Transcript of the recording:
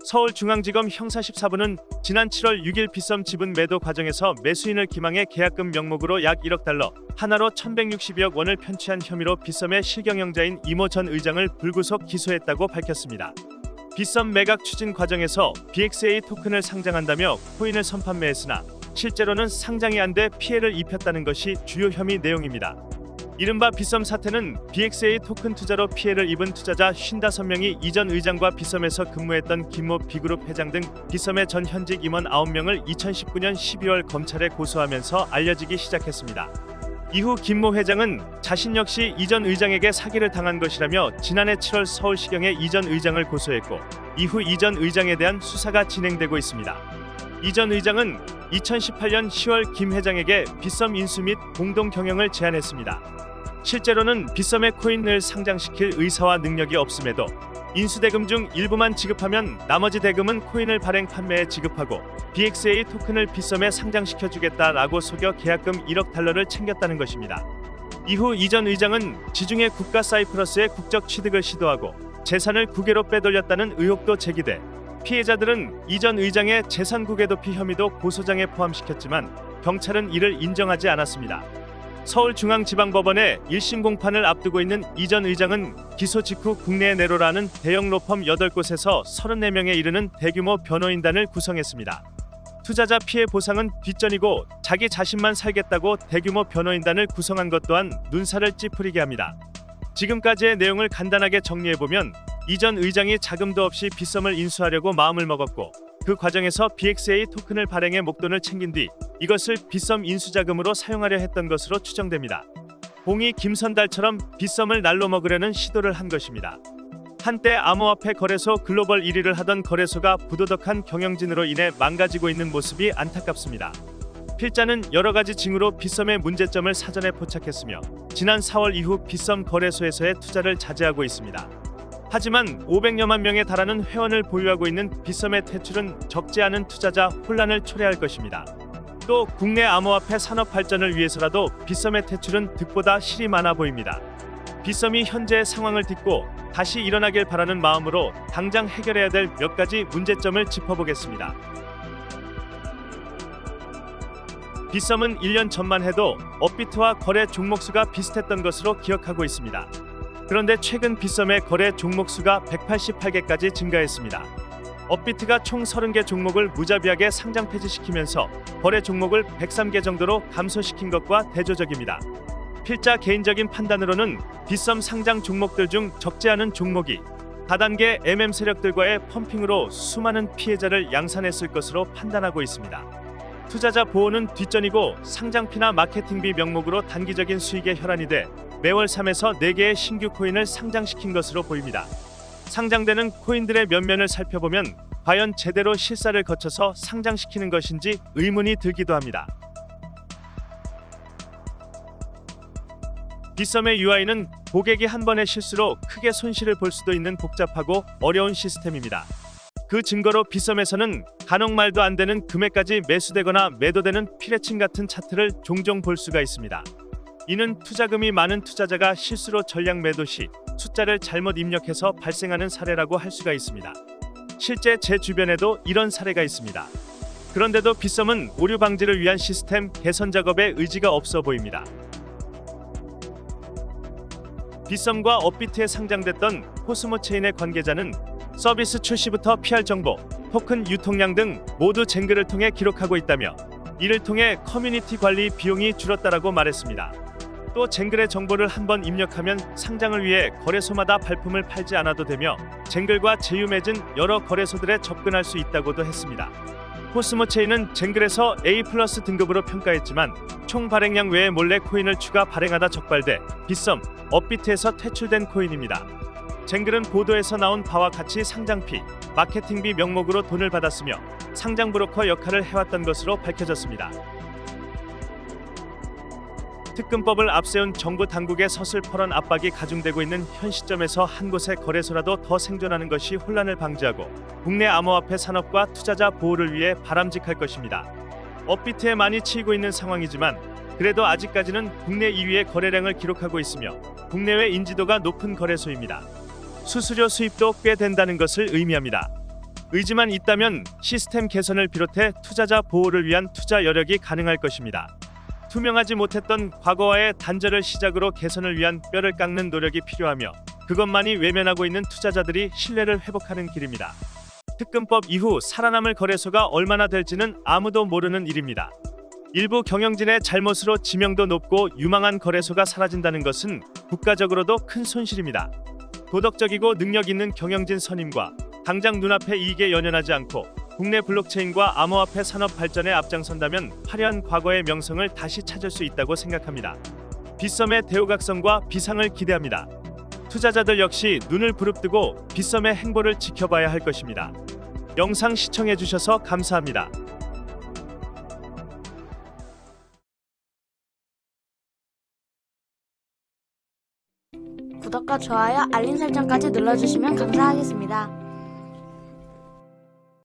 서울중앙지검 형사 14부는 지난 7월 6일 빗썸 지분 매도 과정에서 매수인을 기망해 계약금 명목으로 약 1억 달러, 하나로 1162억 원을 편취한 혐의로 빗썸의 실경영자인 이모 전 의장을 불구속 기소했다고 밝혔습니다. 빗썸 매각 추진 과정에서 BXA 토큰을 상장한다며 코인을 선판매했으나 실제로는 상장이 안 돼 피해를 입혔다는 것이 주요 혐의 내용입니다. 이른바 빗썸 사태는 BXA 토큰 투자로 피해를 입은 투자자 55명이 이전 의장과 빗썸에서 근무했던 김모 B그룹 회장 등 빗썸의 전 현직 임원 9명을 2019년 12월 검찰에 고소하면서 알려지기 시작했습니다. 이후 김모 회장은 자신 역시 이전 의장에게 사기를 당한 것이라며 지난해 7월 서울시경에 이전 의장을 고소했고 이후 이전 의장에 대한 수사가 진행되고 있습니다. 이전 의장은 2018년 10월 김 회장에게 빗썸 인수 및 공동 경영을 제안했습니다. 실제로는 빗썸의 코인을 상장시킬 의사와 능력이 없음에도 인수대금 중 일부만 지급하면 나머지 대금은 코인을 발행 판매에 지급하고 BXA 토큰을 빗썸에 상장시켜주겠다라고 속여 계약금 1억 달러를 챙겼다는 것입니다. 이후 이전 의장은 지중해 국가 사이프러스의 국적 취득을 시도하고 재산을 국외로 빼돌렸다는 의혹도 제기돼 피해자들은 이전 의장의 재산 국외 도피 혐의도 고소장에 포함시켰지만 경찰은 이를 인정하지 않았습니다. 서울중앙지방법원의 1심 공판을 앞두고 있는 이전 의장은 기소 직후 국내에 내로라는 대형 로펌 8곳에서 34명에 이르는 대규모 변호인단을 구성했습니다. 투자자 피해 보상은 뒷전이고 자기 자신만 살겠다고 대규모 변호인단을 구성한 것 또한 눈살을 찌푸리게 합니다. 지금까지의 내용을 간단하게 정리해보면 이전 의장이 자금도 없이 빗썸을 인수하려고 마음을 먹었고 그 과정에서 BXA 토큰을 발행해 목돈을 챙긴 뒤 이것을 빗썸 인수자금으로 사용하려 했던 것으로 추정됩니다. 봉이 김선달처럼 빗썸을 날로 먹으려는 시도를 한 것입니다. 한때 암호화폐 거래소 글로벌 1위를 하던 거래소가 부도덕한 경영진으로 인해 망가지고 있는 모습이 안타깝습니다. 필자는 여러 가지 징후로 빗썸의 문제점을 사전에 포착했으며 지난 4월 이후 빗썸 거래소에서의 투자를 자제하고 있습니다. 하지만 500여만 명에 달하는 회원을 보유하고 있는 빗썸의 퇴출은 적지 않은 투자자 혼란을 초래할 것입니다. 또 국내 암호화폐 산업 발전을 위해서라도 빗썸의 퇴출은 득보다 실이 많아 보입니다. 빗썸이 현재의 상황을 딛고 다시 일어나길 바라는 마음으로 당장 해결해야 될 몇 가지 문제점을 짚어보겠습니다. 빗썸은 1년 전만 해도 업비트와 거래 종목수가 비슷했던 것으로 기억하고 있습니다. 그런데 최근 빗썸의 거래 종목수가 188개까지 증가했습니다. 업비트가 총 30개 종목을 무자비하게 상장 폐지시키면서 거래 종목을 103개 정도로 감소시킨 것과 대조적입니다. 필자 개인적인 판단으로는 빗썸 상장 종목들 중 적지 않은 종목이 다단계 MM 세력들과의 펌핑으로 수많은 피해자를 양산했을 것으로 판단하고 있습니다. 투자자 보호는 뒷전이고 상장피나 마케팅비 명목으로 단기적인 수익에 혈안이 돼 매월 3에서 4개의 신규 코인을 상장시킨 것으로 보입니다. 상장되는 코인들의 면면을 살펴보면 과연 제대로 실사를 거쳐서 상장시키는 것인지 의문이 들기도 합니다. 빗썸의 UI는 고객이 한 번의 실수로 크게 손실을 볼 수도 있는 복잡하고 어려운 시스템입니다. 그 증거로 빗썸에서는 간혹 말도 안 되는 금액까지 매수되거나 매도되는 피레침 같은 차트를 종종 볼 수가 있습니다. 이는 투자금이 많은 투자자가 실수로 전량 매도 시 숫자를 잘못 입력해서 발생하는 사례라고 할 수가 있습니다. 실제 제 주변에도 이런 사례가 있습니다. 그런데도 빗썸은 오류 방지를 위한 시스템 개선 작업에 의지가 없어 보입니다. 빗썸과 업비트에 상장됐던 코스모체인의 관계자는 서비스 출시부터 PR 정보, 토큰 유통량 등 모두 쟁글을 통해 기록하고 있다며 이를 통해 커뮤니티 관리 비용이 줄었다라고 말했습니다. 또 쟁글의 정보를 한번 입력하면 상장을 위해 거래소마다 발품을 팔지 않아도 되며 쟁글과 제휴 맺은 여러 거래소들에 접근할 수 있다고도 했습니다. 코스모체인은 쟁글에서 A+ 등급으로 평가했지만 총 발행량 외에 몰래 코인을 추가 발행하다 적발돼 빗썸, 업비트에서 퇴출된 코인입니다. 쟁글은 보도에서 나온 바와 같이 상장피, 마케팅비 명목으로 돈을 받았으며 상장 브로커 역할을 해왔던 것으로 밝혀졌습니다. 특금법을 앞세운 정부 당국의 서슬퍼런 압박이 가중되고 있는 현 시점에서 한 곳의 거래소라도 더 생존하는 것이 혼란을 방지하고 국내 암호화폐 산업과 투자자 보호를 위해 바람직할 것입니다. 업비트에 많이 치이고 있는 상황이지만 그래도 아직까지는 국내 2위의 거래량을 기록하고 있으며 국내외 인지도가 높은 거래소입니다. 수수료 수입도 꽤 된다는 것을 의미합니다. 의지만 있다면 시스템 개선을 비롯해 투자자 보호를 위한 투자 여력이 가능할 것입니다. 투명하지 못했던 과거와의 단절을 시작으로 개선을 위한 뼈를 깎는 노력이 필요하며 그것만이 외면하고 있는 투자자들이 신뢰를 회복하는 길입니다. 특검법 이후 살아남을 거래소가 얼마나 될지는 아무도 모르는 일입니다. 일부 경영진의 잘못으로 지명도 높고 유망한 거래소가 사라진다는 것은 국가적으로도 큰 손실입니다. 도덕적이고 능력 있는 경영진 선임과 당장 눈앞의 이익에 연연하지 않고 국내 블록체인과 암호화폐 산업 발전에 앞장선다면 화려한 과거의 명성을 다시 찾을 수 있다고 생각합니다. 빗썸의 대우각성과 비상을 기대합니다. 투자자들 역시 눈을 부릅뜨고 빗썸의 행보를 지켜봐야 할 것입니다. 영상 시청해주셔서 감사합니다. 구독과 좋아요, 알림 설정까지 눌러주시면 감사하겠습니다.